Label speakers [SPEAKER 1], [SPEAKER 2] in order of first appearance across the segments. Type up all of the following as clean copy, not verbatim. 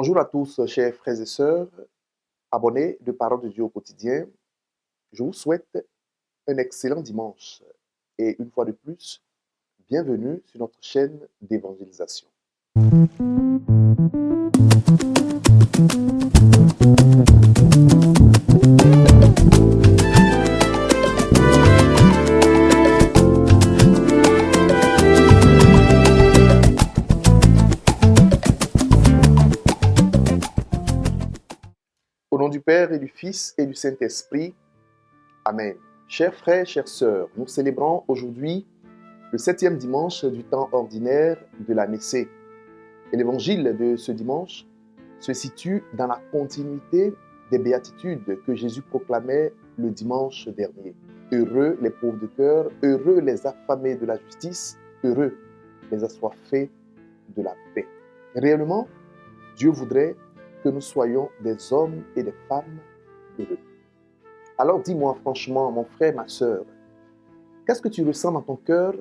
[SPEAKER 1] Bonjour à tous, chers frères et sœurs, abonnés de Parole de Dieu au quotidien. Je vous souhaite un excellent dimanche et une fois de plus, bienvenue sur notre chaîne d'évangélisation. Au nom du Père et du Fils et du Saint-Esprit, Amen. Chers frères, chères sœurs, nous célébrons aujourd'hui le 7e dimanche du temps ordinaire de l'année C. Et l'évangile de ce dimanche se situe dans la continuité des béatitudes que Jésus proclamait le dimanche dernier. Heureux les pauvres de cœur, heureux les affamés de la justice, heureux les assoiffés de la paix. Réellement, Dieu voudrait que nous soyons des hommes et des femmes heureux. Alors dis-moi franchement, mon frère, ma sœur, qu'est-ce que tu ressens dans ton cœur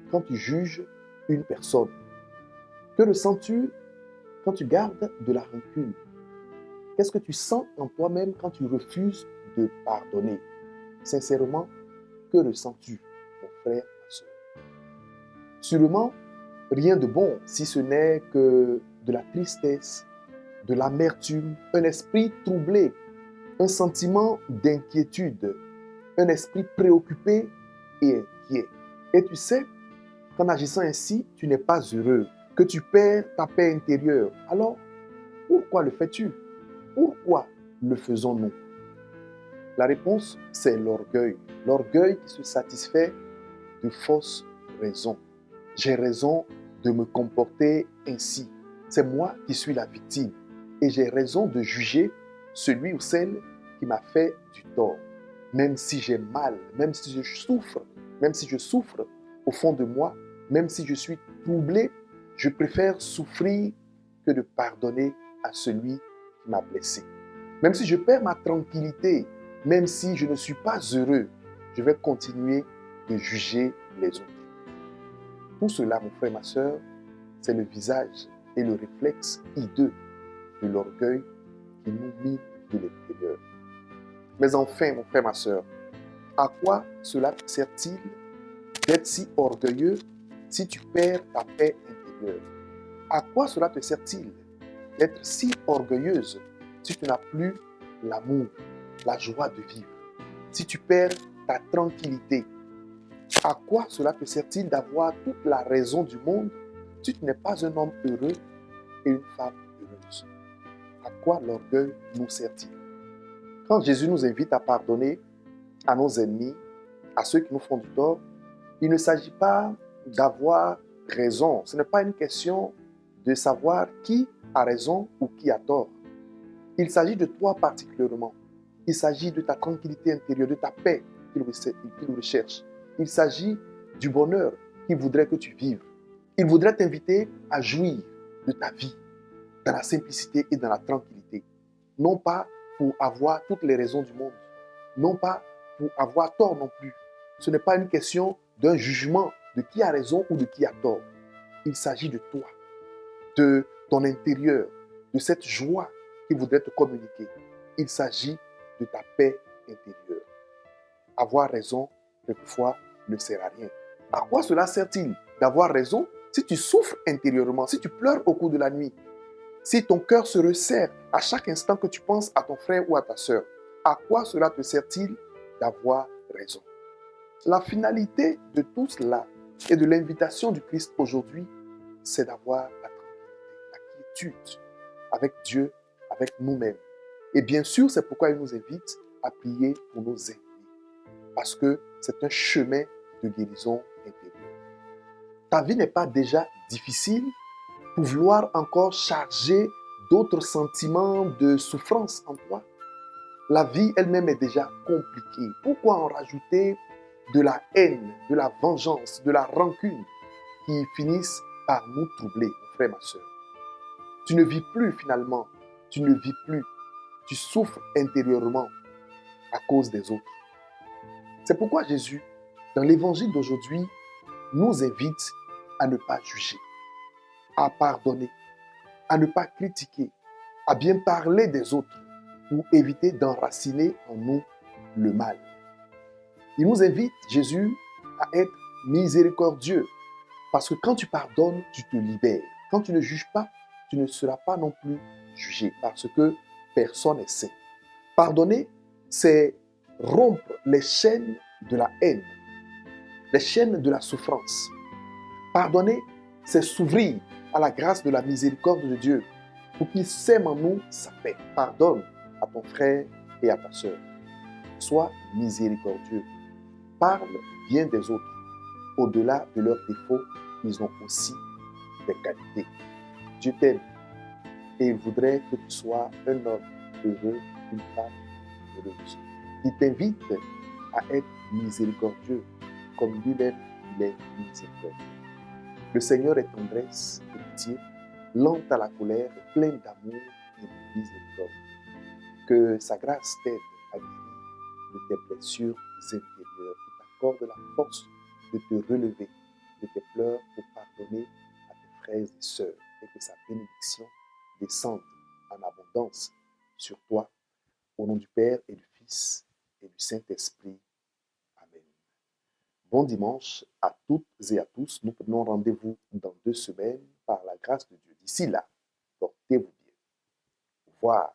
[SPEAKER 1] quand tu juges une personne? Que ressens-tu quand tu gardes de la rancune? Qu'est-ce que tu sens en toi-même quand tu refuses de pardonner? Sincèrement, que ressens-tu, mon frère, ma sœur? Sûrement, rien de bon si ce n'est que de la tristesse, de l'amertume, un esprit troublé, un sentiment d'inquiétude, un esprit préoccupé et inquiet. Et tu sais qu'en agissant ainsi, tu n'es pas heureux, que tu perds ta paix intérieure. Alors, pourquoi le fais-tu? Pourquoi le faisons-nous? La réponse, c'est l'orgueil. L'orgueil qui se satisfait de fausses raisons. J'ai raison de me comporter ainsi. C'est moi qui suis la victime. Et j'ai raison de juger celui ou celle qui m'a fait du tort. Même si j'ai mal, même si je souffre au fond de moi, même si je suis troublé, je préfère souffrir que de pardonner à celui qui m'a blessé. Même si je perds ma tranquillité, même si je ne suis pas heureux, je vais continuer de juger les autres. Tout cela, mon frère, ma soeur, c'est le visage et le réflexe hideux de l'orgueil qui nous mine de l'intérieur. Mais enfin, mon frère, ma soeur, à quoi cela te sert-il d'être si orgueilleux si tu perds ta paix intérieure? À quoi cela te sert-il d'être si orgueilleuse si tu n'as plus l'amour, la joie de vivre, si tu perds ta tranquillité? À quoi cela te sert-il d'avoir toute la raison du monde si tu n'es pas un homme heureux et une femme heureuse? À quoi l'orgueil nous sert-il? Quand Jésus nous invite à pardonner à nos ennemis, à ceux qui nous font du tort, il ne s'agit pas d'avoir raison. Ce n'est pas une question de savoir qui a raison ou qui a tort. Il s'agit de toi particulièrement. Il s'agit de ta tranquillité intérieure, de ta paix qu'il recherche. Il s'agit du bonheur qu'il voudrait que tu vives. Il voudrait t'inviter à jouir de ta vie dans la simplicité et dans la tranquillité. Non pas pour avoir toutes les raisons du monde. Non pas pour avoir tort non plus. Ce n'est pas une question d'un jugement de qui a raison ou de qui a tort. Il s'agit de toi, de ton intérieur, de cette joie qu'il voudrait te communiquer. Il s'agit de ta paix intérieure. Avoir raison, quelquefois, ne sert à rien. À quoi cela sert-il d'avoir raison si tu souffres intérieurement, si tu pleures au cours de la nuit, si ton cœur se resserre à chaque instant que tu penses à ton frère ou à ta sœur? À quoi cela te sert-il d'avoir raison? La finalité de tout cela et de l'invitation du Christ aujourd'hui, c'est d'avoir la tranquillité, la quiétude avec Dieu, avec nous-mêmes. Et bien sûr, c'est pourquoi il nous invite à prier pour nos ennemis. Parce que c'est un chemin de guérison intérieure. Ta vie n'est pas déjà difficile pour vouloir encore charger d'autres sentiments de souffrance en toi. La vie elle-même est déjà compliquée. Pourquoi en rajouter de la haine, de la vengeance, de la rancune qui finissent par nous troubler, mon frère, ma soeur? Tu ne vis plus finalement. Tu ne vis plus. Tu souffres intérieurement à cause des autres. C'est pourquoi Jésus, dans l'évangile d'aujourd'hui, nous invite à ne pas juger, à pardonner, à ne pas critiquer, à bien parler des autres pour éviter d'enraciner en nous le mal. Il nous invite, Jésus, à être miséricordieux. Parce que quand tu pardonnes, tu te libères. Quand tu ne juges pas, tu ne seras pas non plus jugé. Parce que personne n'est saint. Pardonner, c'est rompre les chaînes de la haine, les chaînes de la souffrance. Pardonner, c'est s'ouvrir à la grâce de la miséricorde de Dieu pour qu'il sème en nous sa paix. Pardonne à ton frère et à ta sœur. Sois miséricordieux. Parle bien des autres. Au-delà de leurs défauts, ils ont aussi des qualités. Dieu t'aime et il voudrait que tu sois un homme heureux, une femme heureuse. Il t'invite à être miséricordieux comme lui-même il est miséricordieux. Le Seigneur est tendresse et pitié, lent à la colère, plein d'amour et de miséricorde. Que sa grâce t'aide à guérir de tes blessures intérieures, qui t'accorde la force de te relever de tes pleurs pour pardonner à tes frères et sœurs, et que sa bénédiction descende en abondance sur toi, au nom du Père et du Fils et du Saint-Esprit. Amen. Bon dimanche à toutes et à tous. Nous prenons rendez-vous dans 2 semaines par la grâce de Dieu. D'ici là, portez-vous bien. Au revoir.